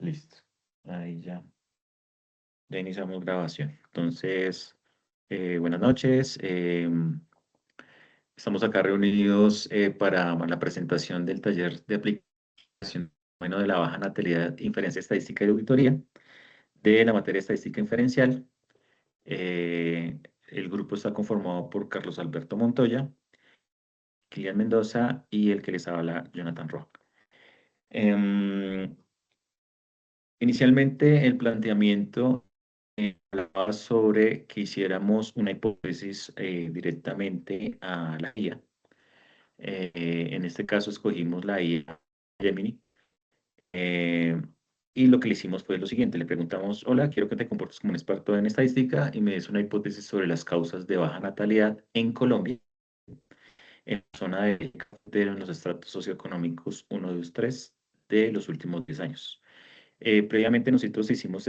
Listo. Ahí ya iniciamos grabación. Entonces, buenas noches. Estamos acá reunidos para la presentación del taller de aplicación bueno, de la baja natalidad, inferencia estadística y auditoría de la materia estadística inferencial. El grupo está conformado por Carlos Alberto Montoya, Kilian Mendoza y el que les habla, Jonathan Roja. Inicialmente, el planteamiento hablaba sobre que hiciéramos una hipótesis directamente a la IA. En este caso, escogimos la IA Gemini. eh, y lo que le hicimos fue lo siguiente: le preguntamos, hola, quiero que te comportes como un experto en estadística y me des una hipótesis sobre las causas de baja natalidad en Colombia, en la zona en los estratos socioeconómicos 1, 2, 3 de los últimos 10 años. Previamente nosotros hicimos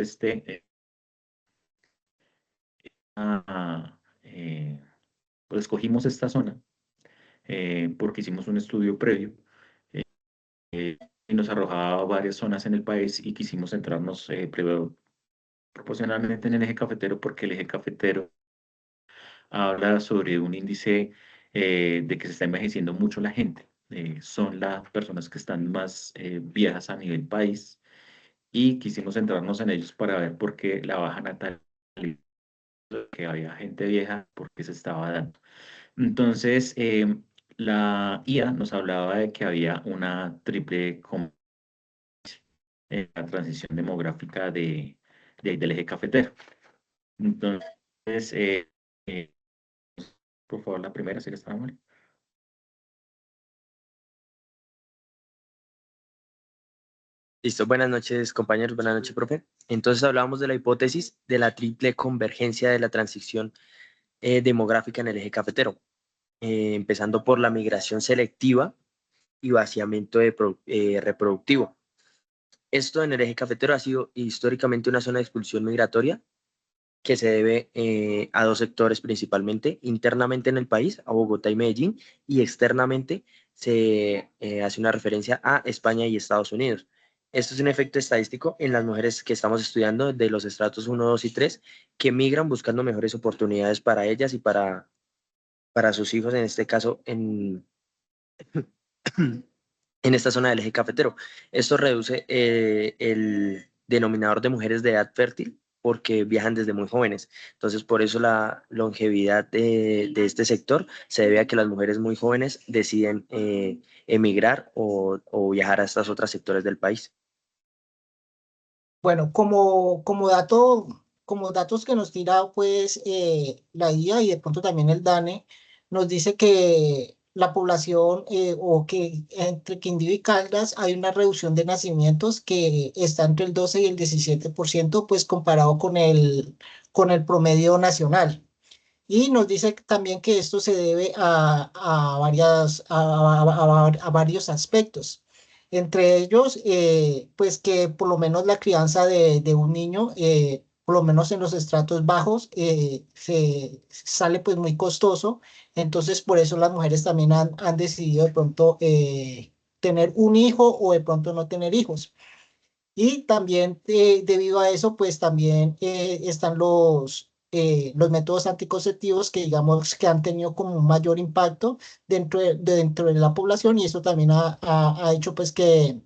pues escogimos esta zona porque hicimos un estudio previo y nos arrojaba varias zonas en el país y quisimos centrarnos proporcionalmente en el eje cafetero porque el eje cafetero habla sobre un índice de que se está envejeciendo mucho la gente. Son las personas que están más viejas a nivel país y quisimos centrarnos en ellos para ver por qué la baja natalidad, que había gente vieja, por qué se estaba dando. Entonces, la IA nos hablaba de que había una triple la transición demográfica del eje cafetero. Entonces, eh, por favor, la primera, si que está mal. Listo, buenas noches compañeros, buenas noches profe. Entonces hablábamos de la hipótesis de la triple convergencia de la transición demográfica en el eje cafetero, empezando por la migración selectiva y vaciamiento reproductivo. Esto en el eje cafetero ha sido históricamente una zona de expulsión migratoria que se debe a dos sectores principalmente, internamente en el país, a Bogotá y Medellín, y externamente se hace una referencia a España y Estados Unidos. Esto es un efecto estadístico en las mujeres que estamos estudiando de los estratos 1, 2 y 3, que migran buscando mejores oportunidades para ellas y para sus hijos, en este caso en esta zona del eje cafetero. Esto reduce el denominador de mujeres de edad fértil porque viajan desde muy jóvenes. Entonces, por eso la longevidad de este sector se debe a que las mujeres muy jóvenes deciden emigrar o viajar a estos otros sectores del país. Bueno, como datos que nos tira pues la IA y de pronto también el DANE, nos dice que la población o que entre Quindío y Caldas hay una reducción de nacimientos que está entre el 12 y el 17%, pues comparado con el promedio nacional. Y nos dice también que esto se debe a varios aspectos. Entre ellos, pues que por lo menos la crianza de un niño, por lo menos en los estratos bajos, se sale pues muy costoso. Entonces, por eso las mujeres también han decidido de pronto tener un hijo o de pronto no tener hijos. Y también debido a eso, pues también están los métodos anticonceptivos que digamos que han tenido como un mayor impacto dentro de la población y eso también ha hecho pues que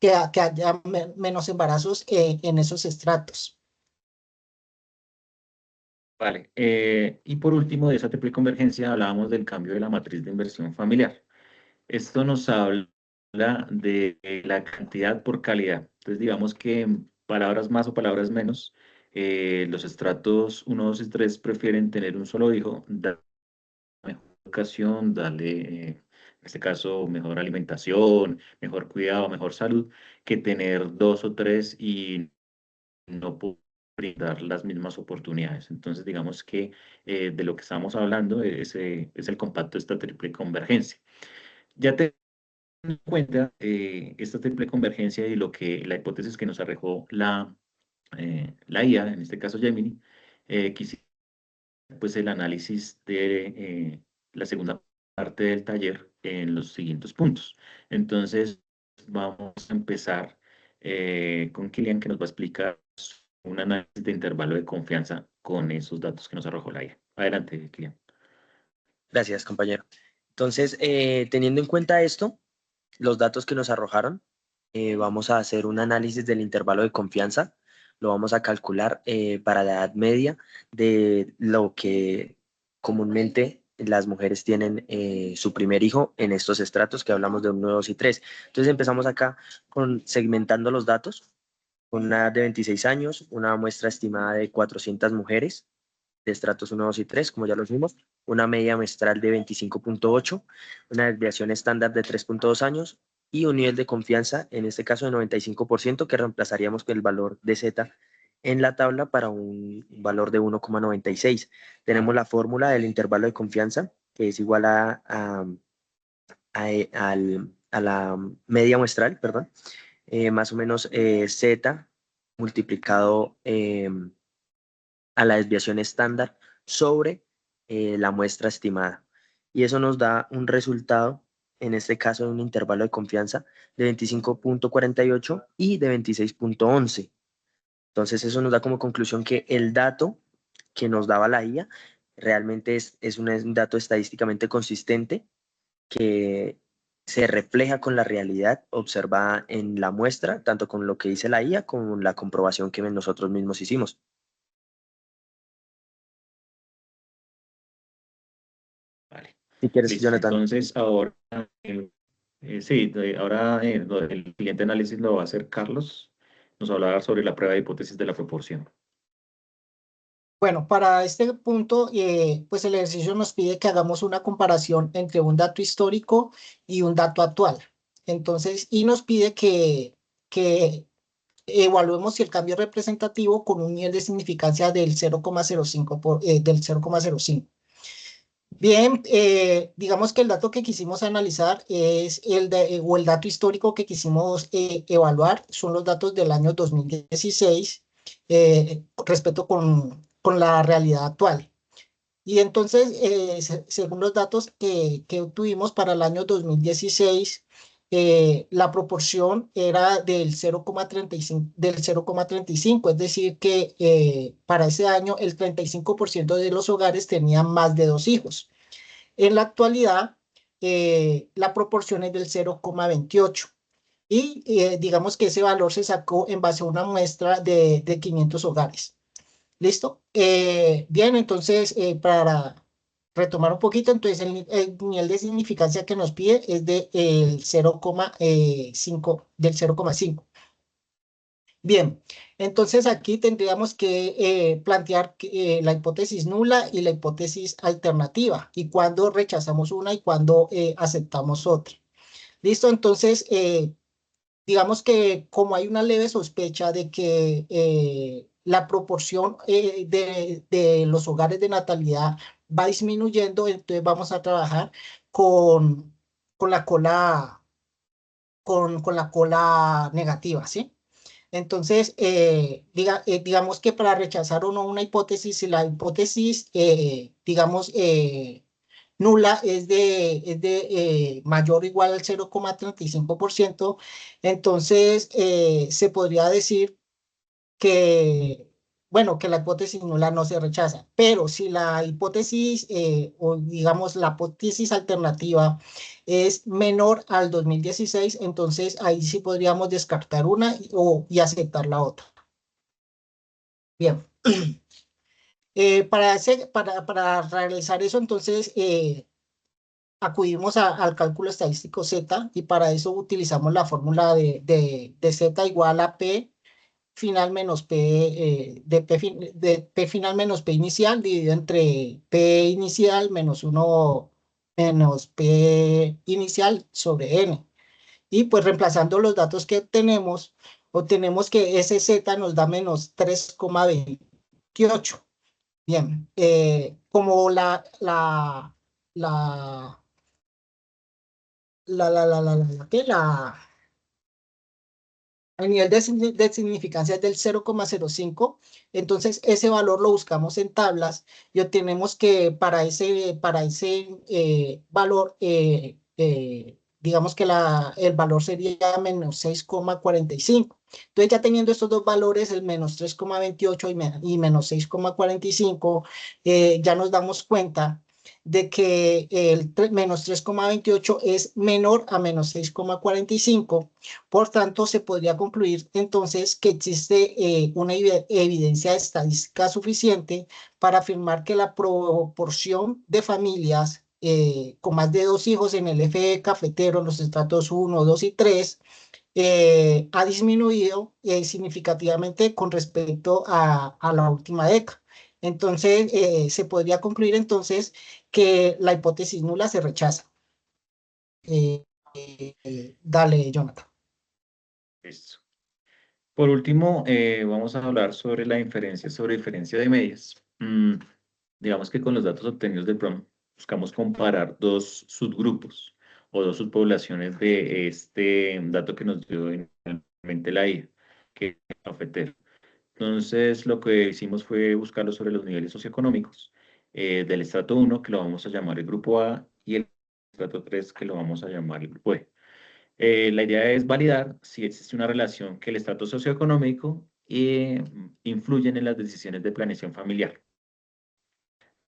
haya menos embarazos en esos estratos. Vale. Y por último, de esa triple convergencia, hablábamos del cambio de la matriz de inversión familiar. Esto nos habla de la cantidad por calidad. Entonces, digamos que en palabras más o palabras menos, los estratos 1, 2 y 3 prefieren tener un solo hijo, darle mejor educación, darle, en este caso, mejor alimentación, mejor cuidado, mejor salud, que tener dos o tres y no poder brindar las mismas oportunidades. Entonces, digamos que de lo que estamos hablando es el compacto de esta triple convergencia. Ya te en cuenta esta triple convergencia y la hipótesis que nos arrojó la IA, en este caso Gemini, quisiera pues el análisis de la segunda parte del taller en los siguientes puntos. Entonces, vamos a empezar con Kilian, que nos va a explicar un análisis de intervalo de confianza con esos datos que nos arrojó la IA. Adelante, Kilian. Gracias, compañero. Entonces, teniendo en cuenta esto, los datos que nos arrojaron, vamos a hacer un análisis del intervalo de confianza. Lo vamos a calcular para la edad media de lo que comúnmente las mujeres tienen su primer hijo en estos estratos que hablamos de 1, 2 y 3. Entonces empezamos acá segmentando los datos con una edad de 26 años, una muestra estimada de 400 mujeres de estratos 1, 2 y 3, como ya los vimos, una media muestral de 25.8, una desviación estándar de 3.2 años y un nivel de confianza, en este caso de 95%, que reemplazaríamos con el valor de Z en la tabla para un valor de 1,96. Tenemos la fórmula del intervalo de confianza, que es igual a la media muestral, perdón, más o menos Z multiplicado a la desviación estándar sobre la muestra estimada. Y eso nos da un resultado, en este caso, de un intervalo de confianza de 25.48 y de 26.11. Entonces, eso nos da como conclusión que el dato que nos daba la IA realmente es un dato estadísticamente consistente que se refleja con la realidad observada en la muestra, tanto con lo que dice la IA como con la comprobación que nosotros mismos hicimos. Vale. Si quieres, Listo. Jonathan. Entonces, ahora, sí, ahora el siguiente análisis lo va a hacer Carlos. Nos va a hablar sobre la prueba de hipótesis de la proporción. Bueno, para este punto, pues el ejercicio nos pide que hagamos una comparación entre un dato histórico y un dato actual. Entonces, y nos pide que evaluemos si el cambio es representativo con un nivel de significancia del 0,05 del 0,05. Bien, digamos que el dato que quisimos analizar es o el dato histórico que quisimos evaluar son los datos del año 2016 respecto con la realidad actual. Y entonces, según los datos que obtuvimos para el año 2016, la proporción era del 0,35, es decir, que para ese año el 35% de los hogares tenían más de 2 hijos. En la actualidad, la proporción es del 0,28 y digamos que ese valor se sacó en base a una muestra de 500 hogares. ¿Listo? Bien, entonces, para retomar un poquito, entonces el nivel de significancia que nos pide es de, el 0,5, del 0,5. Bien, entonces aquí tendríamos que plantear la hipótesis nula y la hipótesis alternativa y cuándo rechazamos una y cuándo aceptamos otra. ¿Listo? Entonces, digamos que como hay una leve sospecha de que la proporción de los hogares de natalidad va disminuyendo, entonces vamos a trabajar con, con la cola, con la cola negativa, ¿sí? Entonces, digamos que para rechazar o no una hipótesis, si la hipótesis, digamos, nula es de mayor o igual al 0,35%, entonces se podría decir que, bueno, que la hipótesis nula no se rechaza, pero si la hipótesis o digamos la hipótesis alternativa es menor al 2016, entonces ahí sí podríamos descartar una y aceptar la otra. Bien. Para realizar eso, entonces acudimos al cálculo estadístico Z y para eso utilizamos la fórmula de Z igual a P final menos P, de P final menos P inicial dividido entre P inicial menos 1 menos P inicial sobre N. Y pues reemplazando los datos que obtenemos que ese Z nos da menos 3,28. Bien, como la, ¿qué? El nivel de significancia es del 0,05, entonces ese valor lo buscamos en tablas y obtenemos que para ese valor digamos que el valor sería menos 6,45. Entonces, ya teniendo estos dos valores, el menos 3,28 y menos 6,45, ya nos damos cuenta de que el menos 3,28 es menor a menos 6,45. Por tanto, se podría concluir entonces que existe una evidencia estadística suficiente para afirmar que la proporción de familias con más de dos hijos en el eje cafetero, en los estratos 1, 2 y 3, ha disminuido significativamente con respecto a la última década. Entonces, se podría concluir entonces que la hipótesis nula se rechaza. Dale, Jonathan. Listo. Por último, vamos a hablar sobre la inferencia sobre diferencia de medias. Digamos que con los datos obtenidos del PROM buscamos comparar dos subgrupos o dos subpoblaciones de este dato que nos dio inicialmente la IA, que es el cafetero. Entonces, lo que hicimos fue buscarlo sobre los niveles socioeconómicos del estrato 1, que lo vamos a llamar el grupo A, y el estrato 3, que lo vamos a llamar el grupo B. La idea es validar si existe una relación que el estatus socioeconómico influyen en las decisiones de planeación familiar.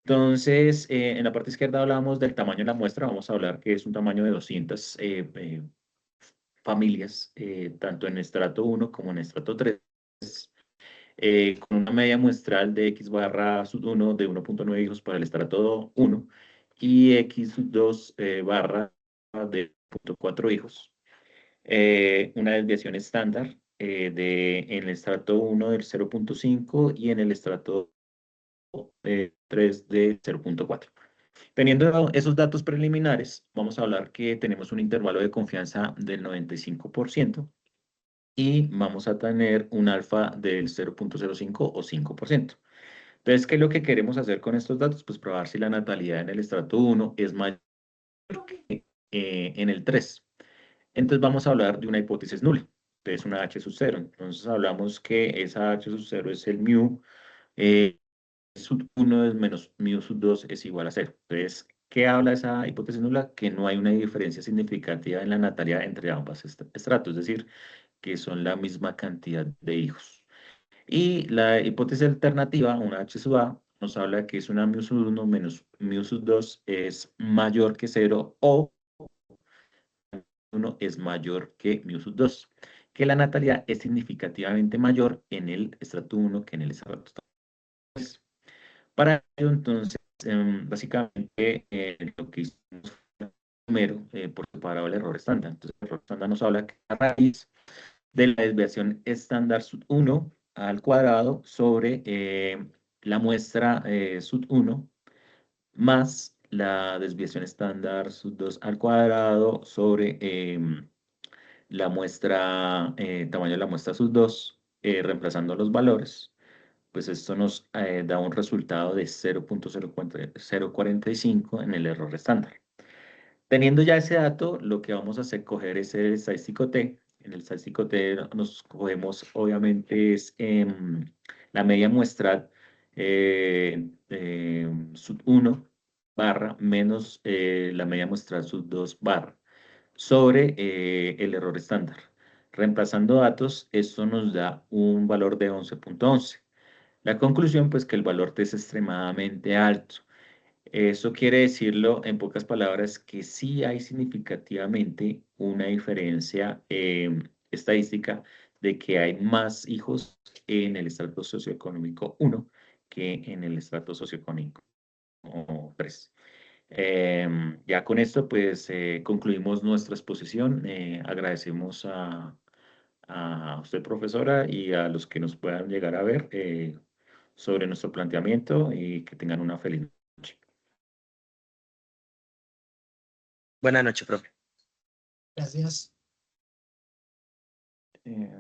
Entonces, en la parte izquierda hablábamos del tamaño de la muestra, vamos a hablar que es un tamaño de 200 familias, tanto en estrato 1 como en estrato 3, con una media muestral de X barra sub 1 de 1,9 hijos para el estrato 1 y X sub 2 barra de 0,4 hijos. Una desviación estándar en el estrato 1 del 0,5 y en el estrato 3 de 0,4. Teniendo esos datos preliminares, vamos a hablar que tenemos un intervalo de confianza del 95% y vamos a tener un alfa del 0,05 o 5%. Entonces, ¿qué es lo que queremos hacer con estos datos? Pues probar si la natalidad en el estrato 1 es mayor que en el 3. Entonces vamos a hablar de una hipótesis nula. Entonces una H sub 0. Entonces hablamos que esa H sub 0 es el mu. Sub 1 es menos mu sub 2 es igual a 0. Entonces, ¿qué habla esa hipótesis nula? Que no hay una diferencia significativa en la natalidad entre ambos estratos, es decir, que son la misma cantidad de hijos. Y la hipótesis alternativa, una H sub A, nos habla que es una mu sub 1 menos mu sub 2 es mayor que 0 o 1 es mayor que mu sub 2, que la natalidad es significativamente mayor en el estrato 1 que en el estrato 3. Para ello, entonces, básicamente, lo que hicimos fue primero, por separado el error estándar. Entonces, el error estándar nos habla que la raíz de la desviación estándar sub 1 al cuadrado sobre la muestra sub 1 más la desviación estándar sub 2 al cuadrado sobre la muestra, tamaño de la muestra sub 2, reemplazando los valores, pues esto nos da un resultado de 0,045 en el error estándar. Teniendo ya ese dato, lo que vamos a hacer coger es el estadístico T. En el estadístico T nos cogemos, obviamente, es la media muestral sub 1 barra menos la media muestral sub 2 barra sobre el error estándar. Reemplazando datos, esto nos da un valor de 11,11. La conclusión, pues, que el valor T es extremadamente alto. Eso quiere decirlo, en pocas palabras, que sí hay significativamente una diferencia estadística de que hay más hijos en el estrato socioeconómico 1 que en el estrato socioeconómico 3. Ya con esto, pues, concluimos nuestra exposición. Agradecemos a usted, profesora, y a los que nos puedan llegar a ver sobre nuestro planteamiento y que tengan una feliz noche. Buenas noches, profe. Gracias. Eh,